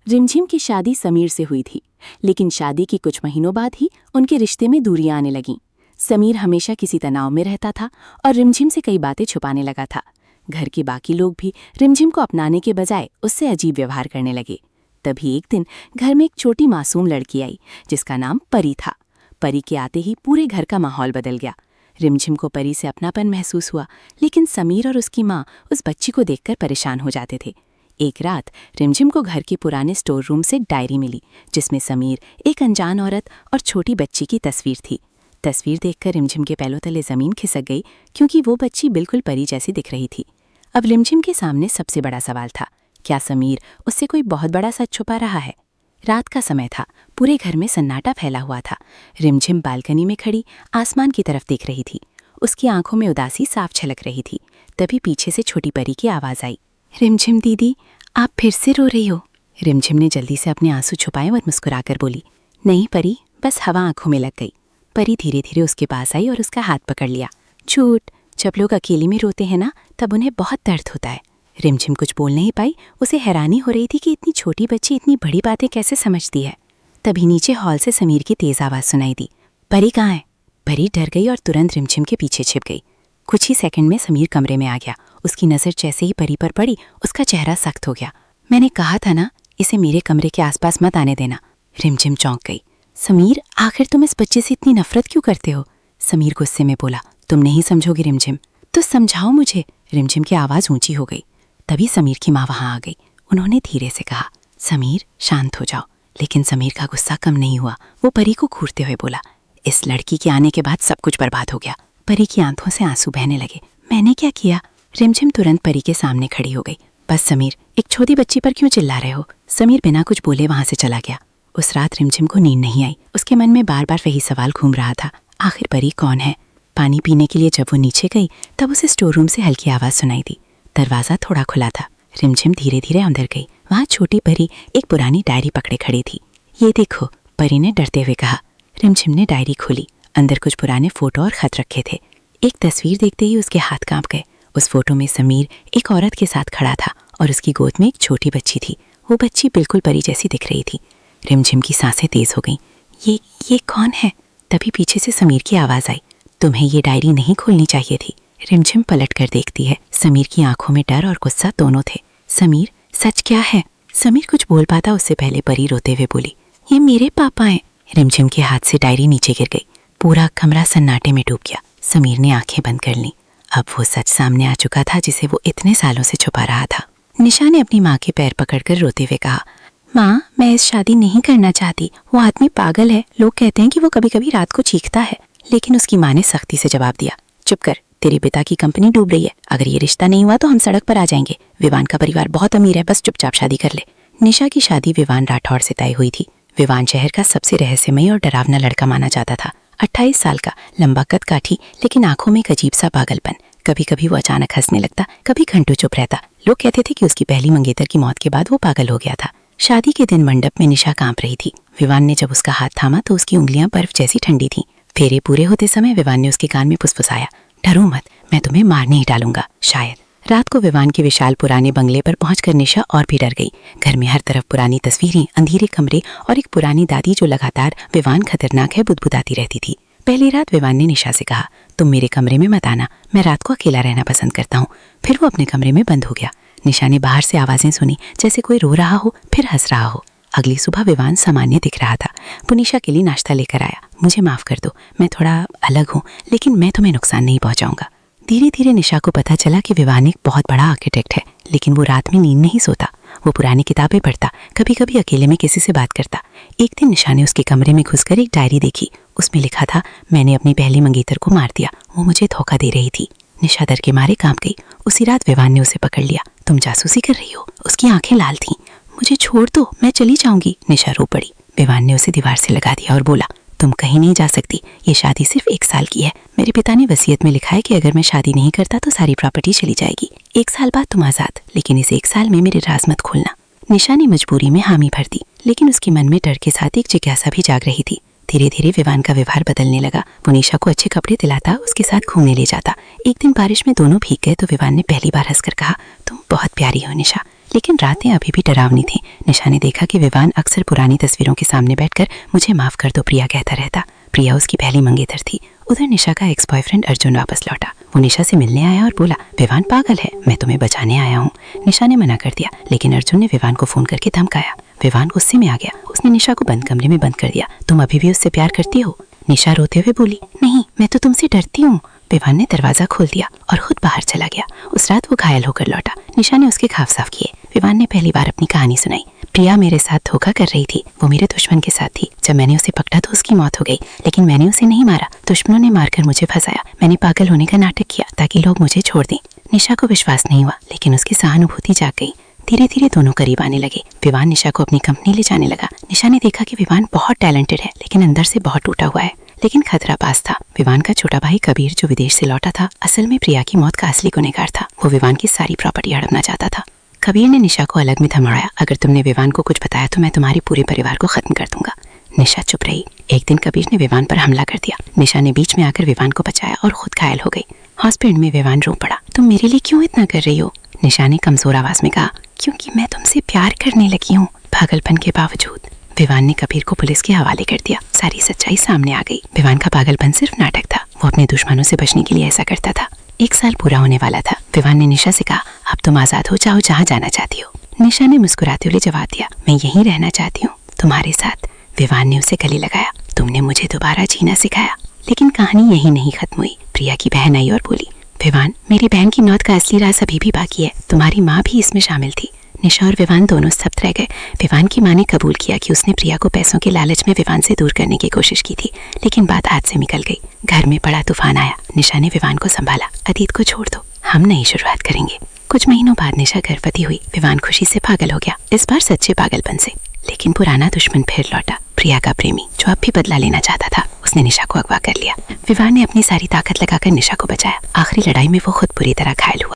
रिमझिम की शादी समीर से हुई थी, लेकिन शादी के कुछ महीनों बाद ही उनके रिश्ते में दूरियां आने लगीं। समीर हमेशा किसी तनाव में रहता था और रिमझिम से कई बातें छुपाने लगा था। घर के बाकी लोग भी रिमझिम को अपनाने के बजाय उससे अजीब व्यवहार करने लगे। तभी एक दिन घर में एक छोटी मासूम लड़की आई, जिसका नाम परी था। परी के आते ही पूरे घर का माहौल बदल गया। रिमझिम को परी से अपनापन महसूस हुआ, लेकिन समीर और उसकी माँ उस बच्ची को देखकर परेशान हो जाते थे। एक रात रिमझिम को घर के पुराने स्टोर रूम से डायरी मिली, जिसमें समीर, एक अनजान औरत और छोटी बच्ची की तस्वीर थी। तस्वीर देखकर रिमझिम के पैरों तले जमीन खिसक गई, क्योंकि वो बच्ची बिल्कुल परी जैसी दिख रही थी। अब रिमझिम के सामने सबसे बड़ा सवाल था, क्या समीर उससे कोई बहुत बड़ा सच छुपा रहा है? रात का समय था, पूरे घर में सन्नाटा फैला हुआ था। रिमझिम बालकनी में खड़ी आसमान की तरफ देख रही थी। उसकी आंखों में उदासी साफ झलक रही थी। तभी पीछे से छोटी परी की आवाज़ आई, रिमझिम दीदी, आप फिर से रो रही हो? रिमझिम ने जल्दी से अपने आंसू छुपाए और मुस्कुराकर बोली, नहीं परी, बस हवा आंखों में लग गई। परी धीरे धीरे उसके पास आई और उसका हाथ पकड़ लिया। झूठ, जब लोग अकेले में रोते हैं ना, तब उन्हें बहुत दर्द होता है। रिमझिम कुछ बोल नहीं पाई। उसे हैरानी हो रही थी कि इतनी छोटी बच्ची इतनी बड़ी बातें कैसे समझती है। तभी नीचे हॉल से समीर की तेज आवाज़ सुनाई दी, परी कहाँ है? परी डर गई और तुरंत रिमझिम के पीछे छिप गई। कुछ ही सेकंड में समीर कमरे में आ गया। उसकी नज़र जैसे ही परी पर पड़ी, उसका चेहरा सख्त हो गया। मैंने कहा था ना, इसे मेरे कमरे के आसपास मत आने देना। रिमझिम चौंक गई। समीर, आखिर तुम इस बच्चे से इतनी नफरत क्यों करते हो? समीर गुस्से में बोला, तुम नहीं समझोगी रिमझिम, तो समझाओ मुझे। रिमझिम की आवाज़ ऊंची हो गई। तभी समीर की माँ वहाँ आ गई। उन्होंने धीरे से कहा, समीर शांत हो जाओ। लेकिन समीर का गुस्सा कम नहीं हुआ। वो परी को घूरते हुए बोला, इस लड़की के आने के बाद सब कुछ बर्बाद हो गया। परी की आंखों से आंसू बहने लगे। मैंने क्या किया? रिमझिम तुरंत परी के सामने खड़ी हो गई। बस समीर, एक छोटी बच्ची पर क्यों चिल्ला रहे हो? समीर बिना कुछ बोले वहां से चला गया। उस रात रिमझिम को नींद नहीं आई। उसके मन में बार बार वही सवाल घूम रहा था, आखिर परी कौन है? पानी पीने के लिए जब वो नीचे गई, तब उसे स्टोर रूम से हल्की आवाज़ सुनाई दी। दरवाज़ा थोड़ा खुला था। रिमझिम धीरे धीरे अंदर गई। वहाँ छोटी परी एक पुरानी डायरी पकड़े खड़ी थी। ये देखो, परी ने डरते हुए कहा। रिमझिम ने डायरी खोली। अंदर कुछ पुराने फोटो और खत रखे थे। एक तस्वीर देखते ही उसके हाथ कांप गए। उस फोटो में समीर एक औरत के साथ खड़ा था और उसकी गोद में एक छोटी बच्ची थी। वो बच्ची बिल्कुल परी जैसी दिख रही थी। रिमझिम की सांसें तेज हो गईं। ये कौन है? तभी पीछे से समीर की आवाज़ आई, तुम्हें ये डायरी नहीं खोलनी चाहिए थी। रिमझिम पलट कर देखती है। समीर की आंखों में डर और गुस्सा दोनों थे। समीर, सच क्या है? समीर कुछ बोल पाता उससे पहले परी रोते हुए बोली, ये मेरे पापा हैं। रिमझिम के हाथ से डायरी नीचे गिर गई। पूरा कमरा सन्नाटे में डूब गया। समीर ने आंखें बंद कर लीं। अब वो सच सामने आ चुका था, जिसे वो इतने सालों से छुपा रहा था। निशा ने अपनी माँ के पैर पकड़कर रोते हुए कहा, माँ, मैं इस शादी नहीं करना चाहती। वो आदमी पागल है। लोग कहते हैं कि वो कभी कभी रात को चीखता है। लेकिन उसकी माँ ने सख्ती से जवाब दिया, चुप कर, तेरे पिता की कंपनी डूब रही है। अगर ये रिश्ता नहीं हुआ तो हम सड़क पर आ जाएंगे। विवान का परिवार बहुत अमीर है, बस चुपचाप शादी कर ले। निशा की शादी विवान राठौड़ से तय हुई थी। विवान शहर का सबसे रहस्यमयी और डरावना लड़का माना जाता था। 28 साल का, लंबा कद काठी, लेकिन आंखों में एक अजीब सा पागलपन। कभी कभी वो अचानक हंसने लगता, कभी घंटों चुप रहता। लोग कहते थे कि उसकी पहली मंगेतर की मौत के बाद वो पागल हो गया था। शादी के दिन मंडप में निशा कांप रही थी। विवान ने जब उसका हाथ थामा तो उसकी उंगलियां बर्फ जैसी ठंडी थीं। फेरे पूरे होते समय विवान ने उसके कान में फुसफुसाया, डरो मत, मैं तुम्हें मारने ही डालूंगा शायद। रात को विवान के विशाल पुराने बंगले पर पहुंचकर निशा और भी डर गई। घर में हर तरफ पुरानी तस्वीरें, अंधेरे कमरे और एक पुरानी दादी जो लगातार विवान खतरनाक है बुदबुदाती रहती थी। पहली रात विवान ने निशा से कहा, तुम मेरे कमरे में मत आना, मैं रात को अकेला रहना पसंद करता हूँ। फिर वो अपने कमरे में बंद हो गया। निशा ने बाहर से आवाज़ें सुनी, जैसे कोई रो रहा हो फिर हंस रहा हो। अगली सुबह विवान सामान्य दिख रहा था। वो निशा के लिए नाश्ता लेकर आया। मुझे माफ़ कर दो, मैं थोड़ा अलग हूँ, लेकिन मैं तुम्हें नुकसान नहीं पहुँचाऊंगा। धीरे धीरे निशा को पता चला कि विवान एक बहुत बड़ा आर्किटेक्ट है, लेकिन वो रात में नींद नहीं सोता। वो पुरानी किताबें पढ़ता, कभी कभी अकेले में किसी से बात करता। एक दिन निशा ने उसके कमरे में घुसकर एक डायरी देखी। उसमें लिखा था, मैंने अपनी पहली मंगेतर को मार दिया, वो मुझे धोखा दे रही थी। निशा डर के मारे कांप गई। उसी रात विवान ने उसे पकड़ लिया। तुम जासूसी कर रही हो? उसकी आंखें लाल थीं। मुझे छोड़ दो, मैं चली जाऊंगी। निशा रो पड़ी। विवान ने उसे दीवार से लगा दिया और बोला, तुम कहीं नहीं जा सकती। ये शादी सिर्फ 1 साल की है। मेरे पिता ने वसीयत में लिखा है कि अगर मैं शादी नहीं करता तो सारी प्रॉपर्टी चली जाएगी। 1 साल बाद तुम आज़ाद, लेकिन इस 1 साल में मेरे राज मत खोलना। निशा ने मजबूरी में हामी भर दी, लेकिन उसके मन में डर के साथ एक जिज्ञासा भी जाग रही थी। धीरे धीरे विवान का व्यवहार बदलने लगा। वो निशा को अच्छे कपड़े दिलाता, उसके साथ घूमने ले जाता। एक दिन बारिश में दोनों भीग गए तो विवान ने पहली बार हंसकर कहा, तुम बहुत प्यारी हो निशा। लेकिन रातें अभी भी डरावनी थीं। निशा ने देखा कि विवान अक्सर पुरानी तस्वीरों के सामने बैठकर मुझे माफ कर दो प्रिया कहता रहता। प्रिया उसकी पहली मंगेतर थी। उधर निशा का एक्स बॉयफ्रेंड अर्जुन वापस लौटा। वो निशा से मिलने आया और बोला, विवान पागल है, मैं तुम्हें बचाने आया हूँ। निशा ने मना कर दिया, लेकिन अर्जुन ने विवान को फोन करके धमकाया। विवान गुस्से में आ गया। उसने निशा को बंद कमरे में बंद कर दिया। तुम अभी भी उससे प्यार करती हो? निशा रोते हुए बोली, नहीं, मैं तो तुमसे डरती हूँ। विवान ने दरवाजा खोल दिया और खुद बाहर चला गया। उस रात वो घायल होकर लौटा। निशा ने उसके घाव साफ किए। विवान ने पहली बार अपनी कहानी सुनाई। प्रिया मेरे साथ धोखा कर रही थी, वो मेरे दुश्मन के साथ थी। जब मैंने उसे पकड़ा तो उसकी मौत हो गई, लेकिन मैंने उसे नहीं मारा। दुश्मनों ने मारकर मुझे फंसाया। मैंने पागल होने का नाटक किया ताकि लोग मुझे छोड़ दें। निशा को विश्वास नहीं हुआ, लेकिन उसकी सहानुभूति जाग गई। धीरे धीरे दोनों करीब आने लगे। विवान निशा को अपनी कंपनी ले जाने लगा। निशा ने देखा कि विवान बहुत टैलेंटेड है, लेकिन अंदर से बहुत टूटा हुआ है। लेकिन खतरा पास था। विवान का छोटा भाई कबीर, जो विदेश से लौटा था, असल में प्रिया की मौत का असली गुनहगार था। वो विवान की सारी प्रॉपर्टी हड़पना चाहता था। कबीर ने निशा को अलग में थमाया। अगर तुमने विवान को कुछ बताया तो मैं तुम्हारे पूरे परिवार को खत्म कर दूंगा। निशा चुप रही। एक दिन कबीर ने विवान पर हमला कर दिया। निशा ने बीच में आकर विवान को बचाया और खुद घायल हो गई। हॉस्पिटल में विवान रो पड़ा। तुम मेरे लिए क्यों इतना कर रही हो? निशा ने कमजोर आवाज में कहा, क्योंकि मैं तुमसे प्यार करने लगी हूँ। पागलपन के बावजूद विवान ने कबीर को पुलिस के हवाले कर दिया। सारी सच्चाई सामने आ गई। विवान का पागलपन सिर्फ नाटक था। वो अपने दुश्मनों से बचने के लिए ऐसा करता था। 1 साल पूरा होने वाला था। विवान ने निशा से कहा, अब तुम आजाद हो जाओ, जहाँ जाना चाहती हो। निशा ने मुस्कुराते हुए जवाब दिया, मैं यहीं रहना चाहती हूँ, तुम्हारे साथ। विवान ने उसे गले लगाया, तुमने मुझे दोबारा जीना सिखाया। लेकिन कहानी यहीं नहीं खत्म हुई। प्रिया की बहन आई और बोली, विवान, मेरी बहन की मौत का असली राज अभी भी बाकी है। तुम्हारी माँ भी इसमें शामिल थी। निशा और विवान दोनों स्तब्ध रह गए। विवान की माँ ने कबूल किया कि उसने प्रिया को पैसों के लालच में विवान से दूर करने की कोशिश की थी, लेकिन बात हाथ से निकल गई। घर में बड़ा तूफान आया। निशा ने विवान को संभाला। अतीत को छोड़ दो, हम नई शुरुआत करेंगे। कुछ महीनों बाद निशा गर्भवती हुई। विवान खुशी से पागल हो गया, इस बार सच्चे पागलपन से। लेकिन पुराना दुश्मन फिर लौटा, प्रिया का प्रेमी, जो अब भी बदला लेना चाहता था। उसने निशा को अगवा कर लिया। विवान ने अपनी सारी ताकत लगाकर निशा को बचाया। आखिरी लड़ाई में वो खुद बुरी तरह घायल हुआ।